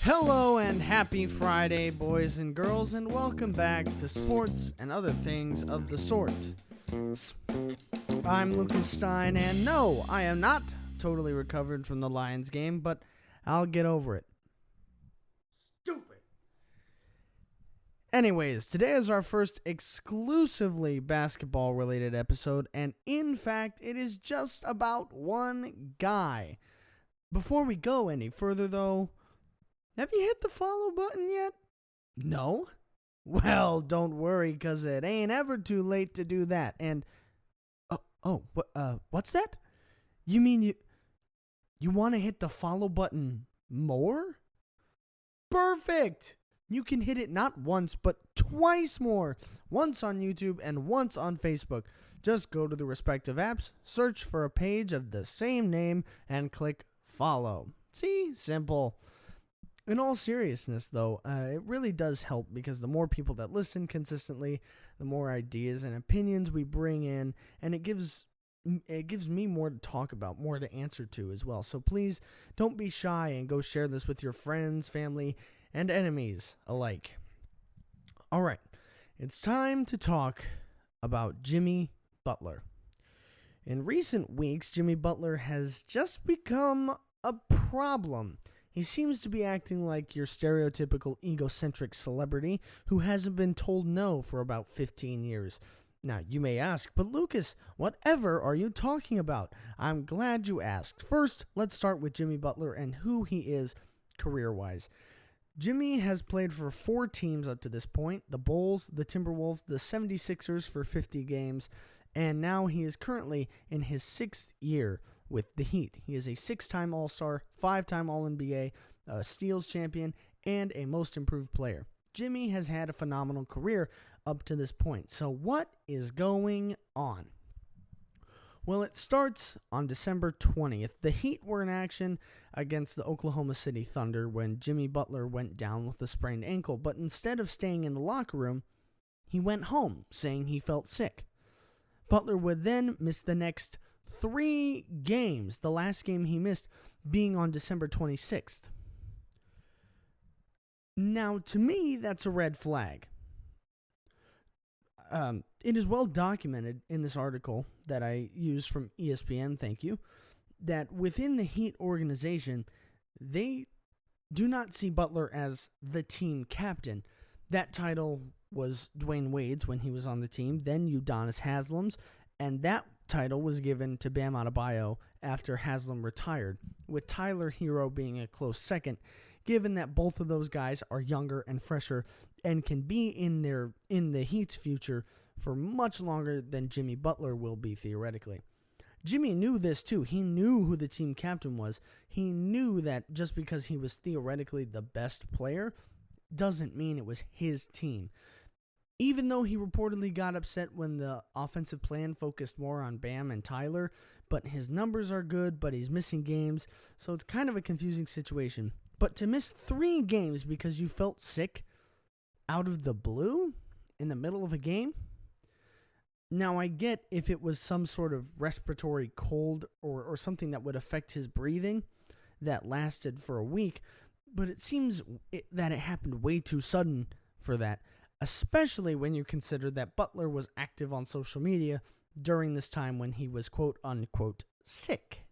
Hello and happy Friday, boys and girls, and welcome back to Sports and Other Things of the Sort. I'm Lucas Stein, and no, I am not totally recovered from the Lions game, but I'll get over it. Stupid. Anyways, today is our first exclusively basketball-related episode, and in fact, it is just about one guy. Before we go any further, though, have you hit the follow button yet? No? Well, don't worry, because it ain't ever too late to do that. And, what's that? You mean you want to hit the follow button more? Perfect! You can hit it not once, but twice more. Once on YouTube and once on Facebook. Just go to the respective apps, search for a page of the same name, and click follow. See? Simple. In all seriousness, though, it really does help because the more people that listen consistently, the more ideas and opinions we bring in, and it gives me more to talk about, more to answer to as well. So please don't be shy and go share this with your friends, family, and enemies alike. All right, it's time to talk about Jimmy Butler. In recent weeks, Jimmy Butler has just become a problem. He seems to be acting like your stereotypical egocentric celebrity who hasn't been told no for about 15 years. Now, you may ask, but Lucas, whatever are you talking about? I'm glad you asked. First, let's start with Jimmy Butler and who he is career-wise. Jimmy has played for 4 teams up to this point: the Bulls, the Timberwolves, the 76ers for 50 games, and now he is currently in his 6th year with the Heat. He is a 6-time All-Star, 5-time All-NBA, a steals champion, and a most improved player. Jimmy has had a phenomenal career up to this point. So what is going on? Well, it starts on December 20th. The Heat were in action against the Oklahoma City Thunder when Jimmy Butler went down with a sprained ankle, but instead of staying in the locker room, he went home, saying he felt sick. Butler would then miss the next 3 games, the last game he missed being on December 26th. Now, to me, that's a red flag. It is well documented in this article that I used from ESPN, thank you, that within the Heat organization, they do not see Butler as the team captain. That title was Dwayne Wade's when he was on the team, then Udonis Haslam's, and that title was given to Bam Adebayo after Haslam retired, with Tyler Hero being a close second, given that both of those guys are younger and fresher and can be in the Heat's future for much longer than Jimmy Butler will be theoretically. Jimmy knew this too. He knew who the team captain was. He knew that just because he was theoretically the best player doesn't mean it was his team. Even though he reportedly got upset when the offensive plan focused more on Bam and Tyler, but his numbers are good, but he's missing games, so it's kind of a confusing situation. But to miss 3 games because you felt sick out of the blue in the middle of a game? Now, I get if it was some sort of respiratory cold or something that would affect his breathing that lasted for a week, but it seems that it happened way too sudden for that, especially when you consider that Butler was active on social media during this time when he was quote-unquote sick.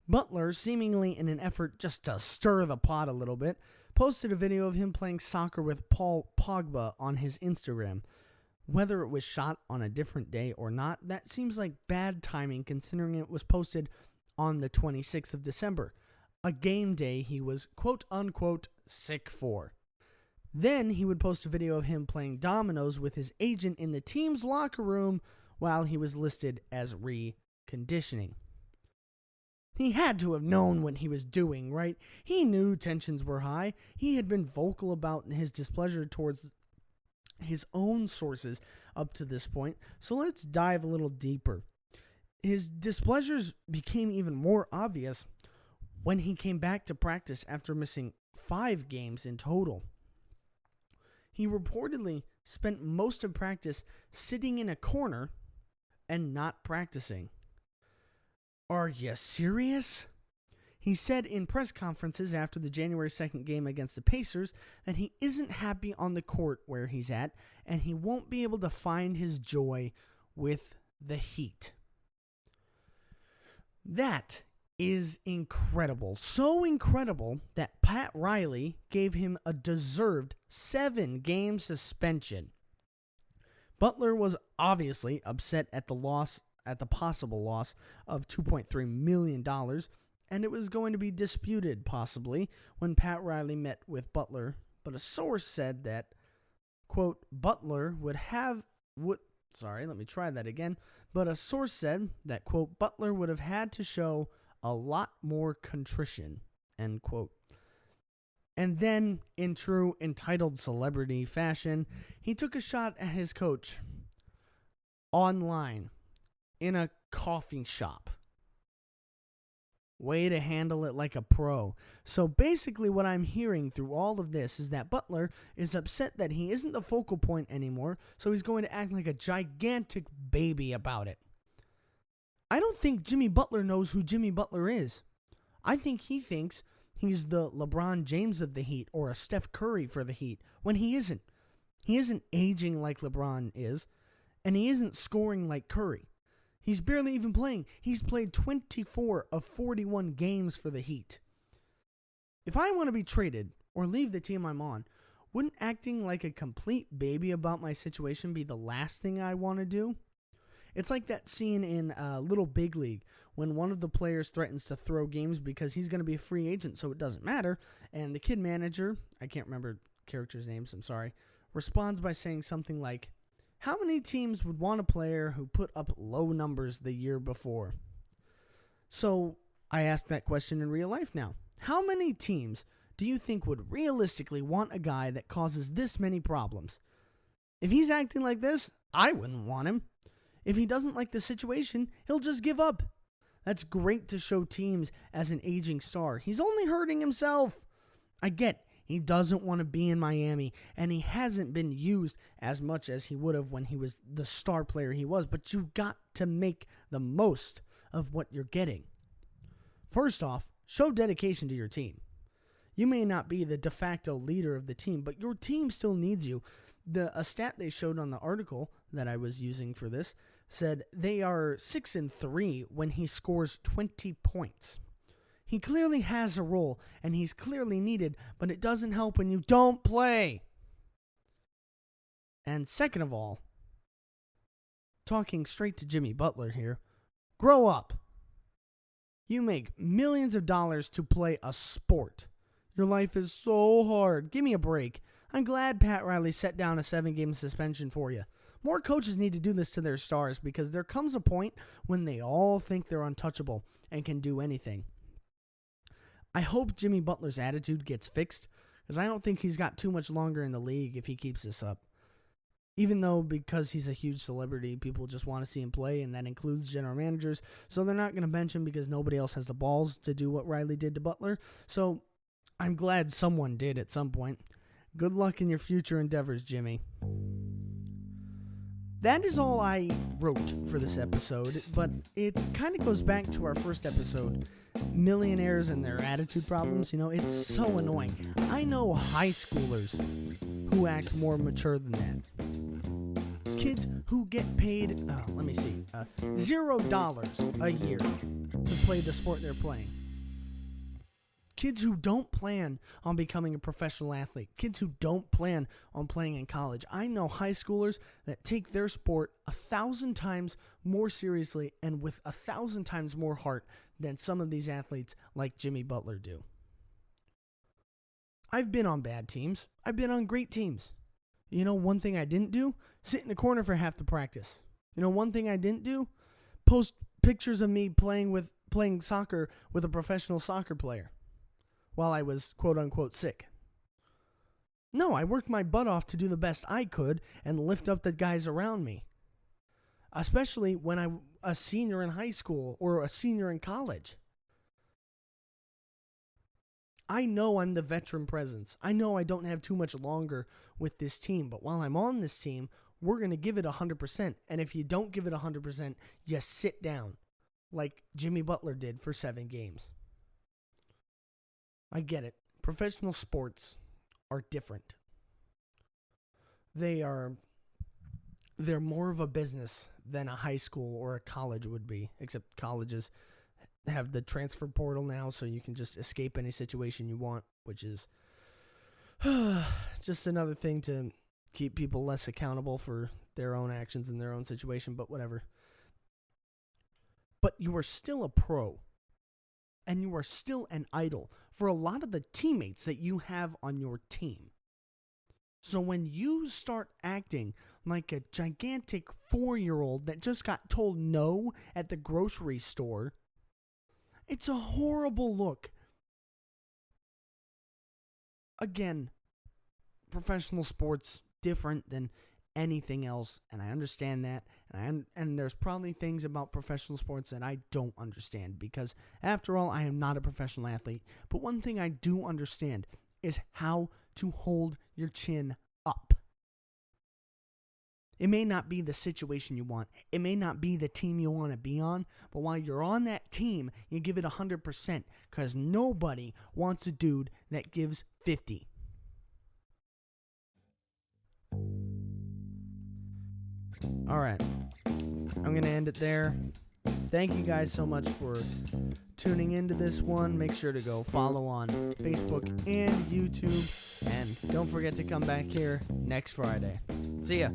Butler, seemingly in an effort just to stir the pot a little bit, posted a video of him playing soccer with Paul Pogba on his Instagram. Whether it was shot on a different day or not, that seems like bad timing considering it was posted on the 26th of December, a game day he was quote-unquote sick for. Then he would post a video of him playing dominoes with his agent in the team's locker room while he was listed as reconditioning. He had to have known what he was doing, right? He knew tensions were high. He had been vocal about his displeasure towards his own sources up to this point, so let's dive a little deeper. His displeasures became even more obvious when he came back to practice after missing 5 games in total. He reportedly spent most of practice sitting in a corner and not practicing. Are you serious? He said in press conferences after the January 2nd game against the Pacers that he isn't happy on the court where he's at, and he won't be able to find his joy with the Heat. That is incredible. So incredible that Pat Riley gave him a deserved 7-game suspension. Butler was obviously upset at the possible loss of $2.3 million, and it was going to be disputed, possibly, when Pat Riley met with Butler. But a source said that, quote, But a source said that, quote, Butler would have had to show a lot more contrition, end quote. And then, in true entitled celebrity fashion, he took a shot at his coach online in a coffee shop. Way to handle it like a pro. So basically what I'm hearing through all of this is that Butler is upset that he isn't the focal point anymore, so he's going to act like a gigantic baby about it. I don't think Jimmy Butler knows who Jimmy Butler is. I think he thinks he's the LeBron James of the Heat or a Steph Curry for the Heat, when he isn't. He isn't aging like LeBron is, and he isn't scoring like Curry. He's barely even playing. He's played 24 of 41 games for the Heat. If I want to be traded or leave the team I'm on, wouldn't acting like a complete baby about my situation be the last thing I want to do? It's like that scene in Little Big League when one of the players threatens to throw games because he's going to be a free agent, so it doesn't matter. And the kid manager, I can't remember characters' names, I'm sorry, responds by saying something like, how many teams would want a player who put up low numbers the year before? So I ask that question in real life now. How many teams do you think would realistically want a guy that causes this many problems? If he's acting like this, I wouldn't want him. If he doesn't like the situation, he'll just give up. That's great to show teams as an aging star. He's only hurting himself. I get he doesn't want to be in Miami, and he hasn't been used as much as he would have when he was the star player he was, but you got to make the most of what you're getting. First off, show dedication to your team. You may not be the de facto leader of the team, but your team still needs you. A stat they showed on the article that I was using for this said they are 6-3 when he scores 20 points. He clearly has a role, and he's clearly needed, but it doesn't help when you don't play. And second of all, talking straight to Jimmy Butler here, grow up. You make millions of dollars to play a sport. Your life is so hard. Give me a break. I'm glad Pat Riley set down a 7-game suspension for you. More coaches need to do this to their stars because there comes a point when they all think they're untouchable and can do anything. I hope Jimmy Butler's attitude gets fixed because I don't think he's got too much longer in the league if he keeps this up. Even though because he's a huge celebrity, people just want to see him play, and that includes general managers. So they're not going to bench him because nobody else has the balls to do what Riley did to Butler. So I'm glad someone did at some point. Good luck in your future endeavors, Jimmy. That is all I wrote for this episode, but it kind of goes back to our first episode, millionaires and their attitude problems. You know, it's so annoying. I know high schoolers who act more mature than that. Kids who get paid, $0 a year to play the sport they're playing. Kids who don't plan on becoming a professional athlete. Kids who don't plan on playing in college. I know high schoolers that take their sport 1,000 times more seriously and with 1,000 times more heart than some of these athletes like Jimmy Butler do. I've been on bad teams. I've been on great teams. You know, one thing I didn't do? Sit in the corner for half the practice. You know, one thing I didn't do? Post pictures of me playing soccer with a professional soccer player while I was quote-unquote sick. No, I worked my butt off to do the best I could and lift up the guys around me. Especially when I'm a senior in high school or a senior in college. I know I'm the veteran presence. I know I don't have too much longer with this team, but while I'm on this team, we're going to give it 100%. And if you don't give it 100%, you sit down, like Jimmy Butler did for 7 games. I get it. Professional sports are different. They're more of a business than a high school or a college would be, except colleges have the transfer portal now, so you can just escape any situation you want, which is just another thing to keep people less accountable for their own actions in their own situation, but whatever. But you are still a pro, and you are still an idol for a lot of the teammates that you have on your team. So when you start acting like a gigantic 4-year-old that just got told no at the grocery store, it's a horrible look. Again, professional sports different than anything else, and I understand that. And there's probably things about professional sports that I don't understand because, after all, I am not a professional athlete. But one thing I do understand is how to hold your chin up. It may not be the situation you want. It may not be the team you want to be on. But while you're on that team, you give it 100% because nobody wants a dude that gives 50. All right. I'm going to end it there. Thank you guys so much for tuning into this one. Make sure to go follow on Facebook and YouTube. And don't forget to come back here next Friday. See ya.